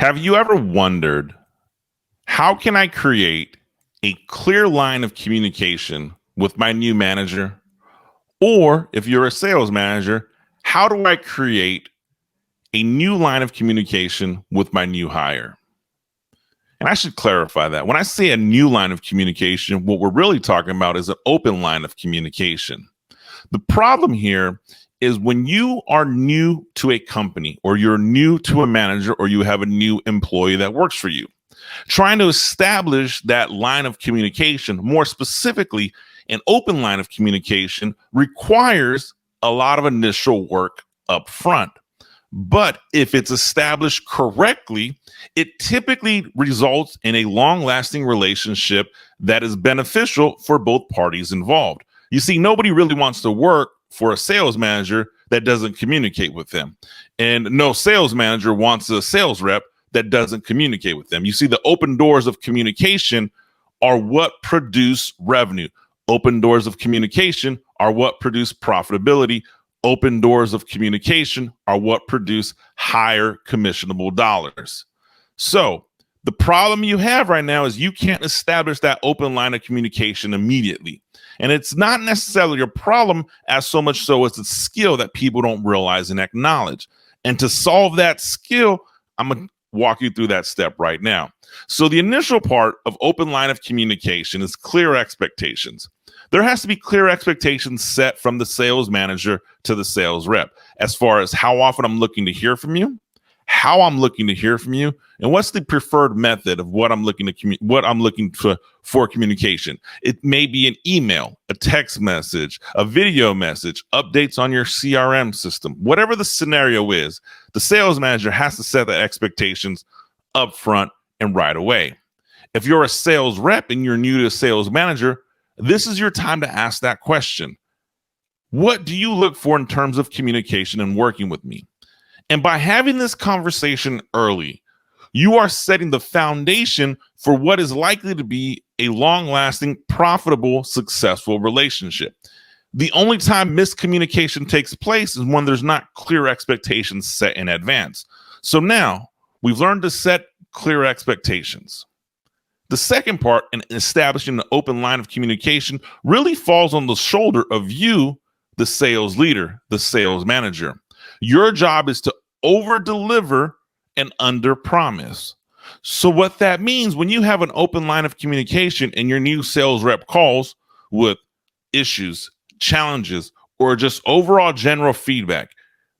Have you ever wondered, how can I create a clear line of communication with my new manager? Or if you're a sales manager, how do I create a new line of communication with my new hire? And I should clarify that. When I say a new line of communication, what we're really talking about is an open line of communication. The problem here is when you are new to a company, or you're new to a manager, or you have a new employee that works for you, trying to establish that line of communication, more specifically, an open line of communication, requires a lot of initial work up front. But if it's established correctly, it typically results in a long-lasting relationship that is beneficial for both parties involved. You see, nobody really wants to work for a sales manager that doesn't communicate with them. And no sales manager wants a sales rep that doesn't communicate with them. You see, the open doors of communication are what produce revenue. Open doors of communication are what produce profitability. Open doors of communication are what produce higher commissionable dollars. So the problem you have right now is you can't establish that open line of communication immediately. And it's not necessarily a problem as so much so as a skill that people don't realize and acknowledge. And to solve that skill, I'm going to walk you through that step right now. So the initial part of open line of communication is clear expectations. There has to be clear expectations set from the sales manager to the sales rep as far as how often I'm looking to hear from you, how I'm looking to hear from you, and what's the preferred method of what I'm looking for communication. It may be an email, a text message, a video message, updates on your CRM system, whatever the scenario is. The sales manager has to set the expectations up front and right away. If you're a sales rep and you're new to sales manager, this is your time to ask that question. What do you look for in terms of communication and working with me? And by having this conversation early, you are setting the foundation for what is likely to be a long-lasting, profitable, successful relationship. The only time miscommunication takes place is when there's not clear expectations set in advance. So now we've learned to set clear expectations. The second part in establishing an open line of communication really falls on the shoulder of you, the sales leader, the sales manager. Your job is to over-deliver and under-promise. So what that means, when you have an open line of communication and your new sales rep calls with issues, challenges, or just overall general feedback,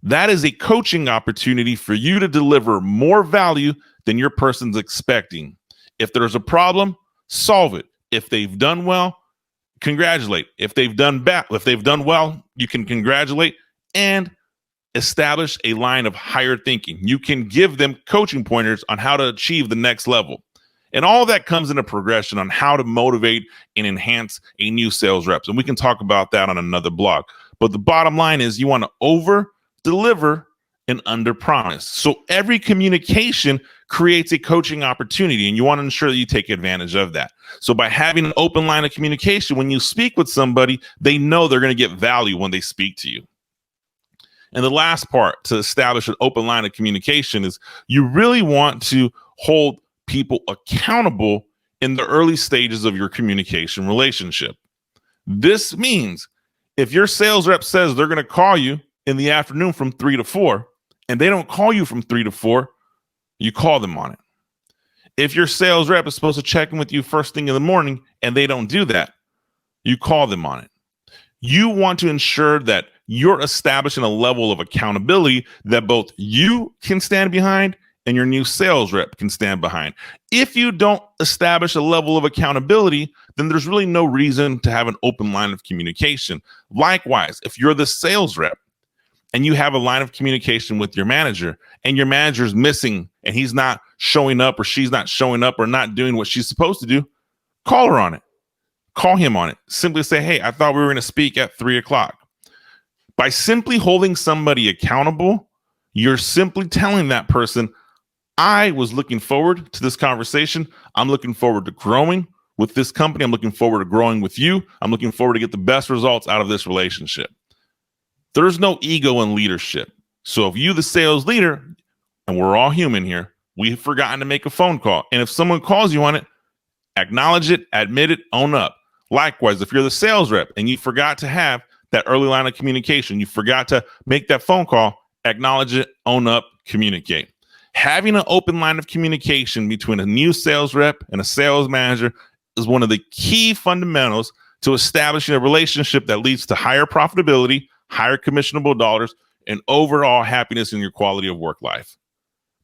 that is a coaching opportunity for you to deliver more value than your person's expecting. If there's a problem, solve it. If they've done well, congratulate. If they've done well, you can congratulate and establish a line of higher thinking. You can give them coaching pointers on how to achieve the next level. And all that comes in a progression on how to motivate and enhance a new sales reps. And we can talk about that on another blog. But the bottom line is you want to over deliver and under promise. So every communication creates a coaching opportunity, and you want to ensure that you take advantage of that. So by having an open line of communication, when you speak with somebody, they know they're going to get value when they speak to you. And the last part to establish an open line of communication is you really want to hold people accountable in the early stages of your communication relationship. This means if your sales rep says they're going to call you in the afternoon from 3 to 4, and they don't call you from 3 to 4, you call them on it. If your sales rep is supposed to check in with you first thing in the morning and they don't do that, you call them on it. You want to ensure that you're establishing a level of accountability that both you can stand behind and your new sales rep can stand behind. If you don't establish a level of accountability, then there's really no reason to have an open line of communication. Likewise, if you're the sales rep and you have a line of communication with your manager and your manager's missing and he's not showing up or she's not showing up or not doing what she's supposed to do, call her on it. Call him on it. Simply say, hey, I thought we were going to speak at 3 o'clock. By simply holding somebody accountable, you're simply telling that person, I was looking forward to this conversation. I'm looking forward to growing with this company. I'm looking forward to growing with you. I'm looking forward to get the best results out of this relationship. There's no ego in leadership. So if you, the sales leader, and we're all human here, we've forgotten to make a phone call. And if someone calls you on it, acknowledge it, admit it, own up. Likewise, if you're the sales rep and you forgot to have that early line of communication, you forgot to make that phone call, acknowledge it, own up, communicate. Having an open line of communication between a new sales rep and a sales manager is one of the key fundamentals to establishing a relationship that leads to higher profitability, higher commissionable dollars, and overall happiness in your quality of work life.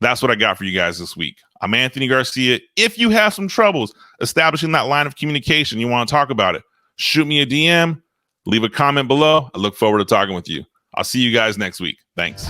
That's what I got for you guys this week. I'm Anthony Garcia. If you have some troubles establishing that line of communication, you want to talk about it, shoot me a DM, leave a comment below. I look forward to talking with you. I'll see you guys next week. Thanks.